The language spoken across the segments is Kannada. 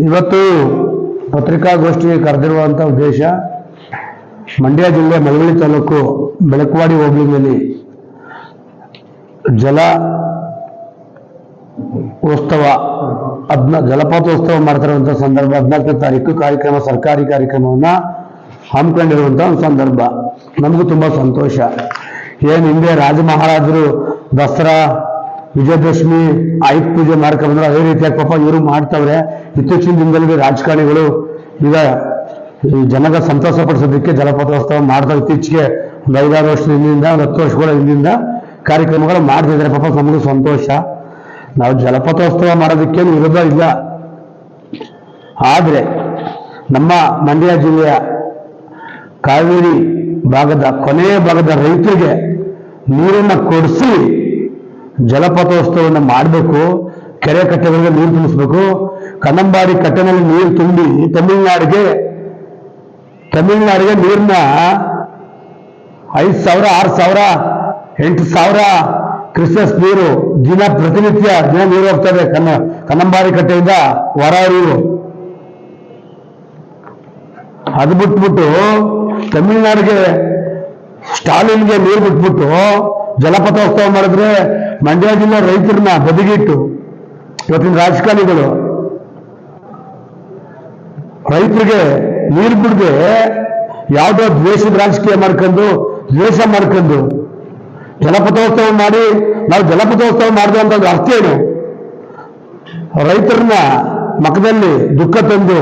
ಇವತ್ತು ಪತ್ರಿಕಾಗೋಷ್ಠಿಗೆ ಕರೆದಿರುವಂಥ ಉದ್ದೇಶ ಮಂಡ್ಯ ಜಿಲ್ಲೆ ಮಳವಳ್ಳಿ ತಾಲೂಕು ಬೆಳಕವಾಡಿ ಹೋಬಳಿಯಲ್ಲಿ ಜಲಪಾತೋತ್ಸವ ಮಾಡ್ತಿರುವಂಥ ಸಂದರ್ಭ 14ನೇ ತಾರೀಕು ಕಾರ್ಯಕ್ರಮ ಸರ್ಕಾರಿ ಕಾರ್ಯಕ್ರಮವನ್ನು ಹಮ್ಮಿಕೊಂಡಿರುವಂಥ ಒಂದು ಸಂದರ್ಭ. ನಮಗೂ ತುಂಬ ಸಂತೋಷ. ಏನು ಹಿಂದೆ ರಾಜ ಮಹಾರಾಜರು ದಸರಾ ವಿಜಯದಶಮಿ ಆಯುಧ ಪೂಜೆ ಮಾಡ್ಕೊಂಡ್ರೆ ಅದೇ ರೀತಿಯಾಗಿ ಪಾಪ ಇವರು ಮಾಡ್ತವ್ರೆ. ಇತ್ತೀಚಿನ ದಿನದಲ್ಲಿ ರಾಜಕಾರಣಿಗಳು ಈಗ ಈ ಜನಗ ಸಂತೋಷ ಪಡಿಸೋದಕ್ಕೆ ಜಲಪಾತೋತ್ಸವ ಮಾಡ್ತಾರೆ. ಇತ್ತೀಚೆಗೆ ಒಂದು 5-6 ವರ್ಷದ ಹಿಂದಿಂದ, ಒಂದು 10 ವರ್ಷಗಳ ಹಿಂದಿಂದ ಕಾರ್ಯಕ್ರಮಗಳು ಮಾಡ್ತಿದ್ದಾರೆ. ಪಾಪ ನಮಗೂ ಸಂತೋಷ. ನಾವು ಜಲಪಾತೋತ್ಸವ ಮಾಡೋದಕ್ಕೇನು ವಿರೋಧ ಇಲ್ಲ. ಆದರೆ ನಮ್ಮ ಮಂಡ್ಯ ಜಿಲ್ಲೆಯ ಕಾವೇರಿ ಭಾಗದ ಕೊನೆಯ ಭಾಗದ ರೈತರಿಗೆ ನೀರನ್ನು ಕೊಡಿಸಿ ಜಲಪಾತೋತ್ಸವವನ್ನು ಮಾಡಬೇಕು. ಕೆರೆ ಕಟ್ಟೆಗಳಿಗೆ ನೀರು ತುಂಬಿಸ್ಬೇಕು. ಕನ್ನಂಬಾಡಿ ಕಟ್ಟೆನಲ್ಲಿ ನೀರು ತುಂಬಿ ತಮಿಳುನಾಡಿಗೆ ನೀರನ್ನ 5,000, 6,000, 8,000 ಕ್ರಿಸ್ಮಸ್ ನೀರು ಪ್ರತಿನಿತ್ಯ ನೀರು ಹೋಗ್ತದೆ ಕನ್ನಂಬಾಡಿ ಕಟ್ಟೆಯಿಂದ ಹೊರೂರು. ಅದು ಬಿಟ್ಬಿಟ್ಟು ತಮಿಳುನಾಡಿಗೆ ಸ್ಟಾಲಿನ್ಗೆ ನೀರು ಬಿಟ್ಬಿಟ್ಟು ಜಲಪಾತೋತ್ಸವ ಮಾಡಿದ್ರೆ ಮಂಡ್ಯ ಜಿಲ್ಲೆ ರೈತರನ್ನ ಬದಿಗಿಟ್ಟು ಇವತ್ತಿನ ರಾಜಕಾರಣಿಗಳು ರೈತರಿಗೆ ನೀರು ಬಿಡದೆ ಯಾವುದೋ ದ್ವೇಷದ ರಾಜಕೀಯ ದ್ವೇಷ ಮಾಡ್ಕೊಂಡು ಜಲಪಾತೋತ್ಸವ ಮಾಡಿ ನಾವು ಜಲಪಾತೋತ್ಸವ ಮಾಡಿದೆ ಅಂತ ಅರ್ಥ ಏನು? ರೈತರನ್ನ ಮಖದಲ್ಲಿ ದುಃಖ ತಂದು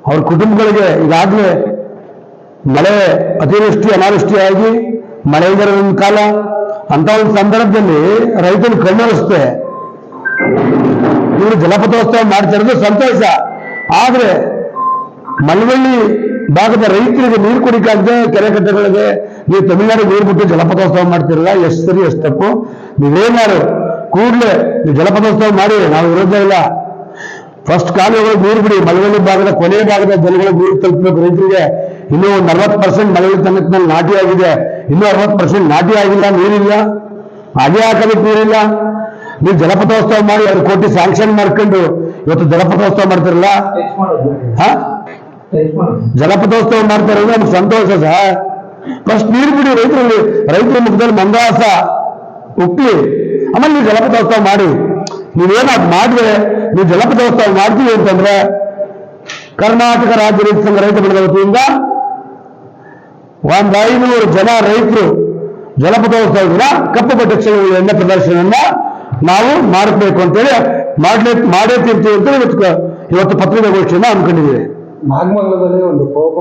ಅವ್ರ ಕುಟುಂಬಗಳಿಗೆ ಈಗಾಗಲೇ ಮಳೆ ಅತಿವೃಷ್ಟಿ ಅನಾವೃಷ್ಟಿಯಾಗಿ ಮಳೆ ಇಲ್ಲದ ಒಂದು ಕಾಲ, ಅಂತ ಒಂದು ಸಂದರ್ಭದಲ್ಲಿ ರೈತರು ಕಣ್ಣೊರೆಸುತ್ತೆ. ಇವರು ಜಲಪಾತೋತ್ಸವ ಮಾಡ್ತಿರೋದು ಸಂತೋಷ. ಆದ್ರೆ ಮಳವಳ್ಳಿ ಭಾಗದ ರೈತರಿಗೆ ನೀರು ಕುಡಿಕಾಗದೆ ಕೆರೆ ಕಟ್ಟೆಗಳಿಗೆ ನೀವು ತಮಿಳುನಾಡಿಗೆ ನೀರು ಬಿಟ್ಟು ಜಲಪಾತೋತ್ಸವ ಮಾಡ್ತಿರಲ್ಲ, ಎಷ್ಟು ಸರಿ ಎಷ್ಟು ತಪ್ಪು. ನೀವೇನಾರು ಕೂಡಲೇ ನೀವು ಜಲಪಾತೋತ್ಸವ ಮಾಡಿ, ನಾವು ವಿರೋಧ ಇಲ್ಲ. ಫಸ್ಟ್ ಕಾಲುವೆಗಳಿಗೆ ನೀರು ಬಿಡಿ. ಮಳವಳ್ಳಿ ಭಾಗದ ಕೊನೆಯ ಭಾಗದ ಜನಗಳಿಗೆ ನೀರು ತಲುಪಬೇಕು. ರೈತರಿಗೆ ಇನ್ನೂ 40% ಮಳವಳ್ಳಿ ತನಕದಲ್ಲಿ ನಾಟಿ ಆಗಿದೆ, ಇನ್ನೂ 60% ನಾಟಿ ಆಗಿಲ್ಲ, ನೀರಿಲ್ಲ. ಹಾಗೆ ಹಾಕೋದಕ್ಕೆ ನೀರಿಲ್ಲ. ನೀವು ಜಲಪಾತೋತ್ಸವ ಮಾಡಿ 2 ಕೋಟಿ ಸ್ಯಾಂಕ್ಷನ್ ಮಾಡ್ಕೊಂಡು ಇವತ್ತು ಜಲಪಾತೋತ್ಸವ ಮಾಡ್ತಿರಲ್ಲ. ಜಲಪಾತೋತ್ಸವ ಮಾಡ್ತಾರಲ್ಲ, ನಮ್ಗೆ ಸಂತೋಷ ಸರ್. ಫಸ್ಟ್ ನೀರು ಬಿಡಿ. ರೈತರ ಮುಖದಲ್ಲಿ ಮಂದಹಾಸ ಉಕ್ಲಿ, ಆಮೇಲೆ ನೀವು ಜಲಪಾತೋತ್ಸವ ಮಾಡಿ. ನೀವೇನಾದ್ರು ಮಾಡಿದ್ರೆ, ನೀವು ಜಲಪಾತೋತ್ಸವ ಮಾಡ್ತೀವಿ ಅಂತಂದ್ರೆ ಕರ್ನಾಟಕ ರಾಜ್ಯ ರೈತ ಸಂಘ ರೈತ ಬಳಗದ ವತಿಯಿಂದ 500 ಜನ ರೈತರು ಜಲಪಾತೋತ್ಸವದ ಕಪ್ಪು ಬಟ್ಟೆ ಎಣ್ಣೆ ಪ್ರದರ್ಶನವನ್ನ ನಾವು ಮಾಡಬೇಕು ಅಂತೇಳಿ ಮಾಡೇ ತೀರ್ತೀವಿ ಅಂತ ಇವತ್ತು ಪತ್ರಿಕಾಗೋಷ್ಠಿಯನ್ನು ಹಮ್ಮಿಕೊಂಡಿದ್ದೀವಿ. ನಾಗಮಂಗಲದಲ್ಲಿ ಒಂದು ಕೋಪ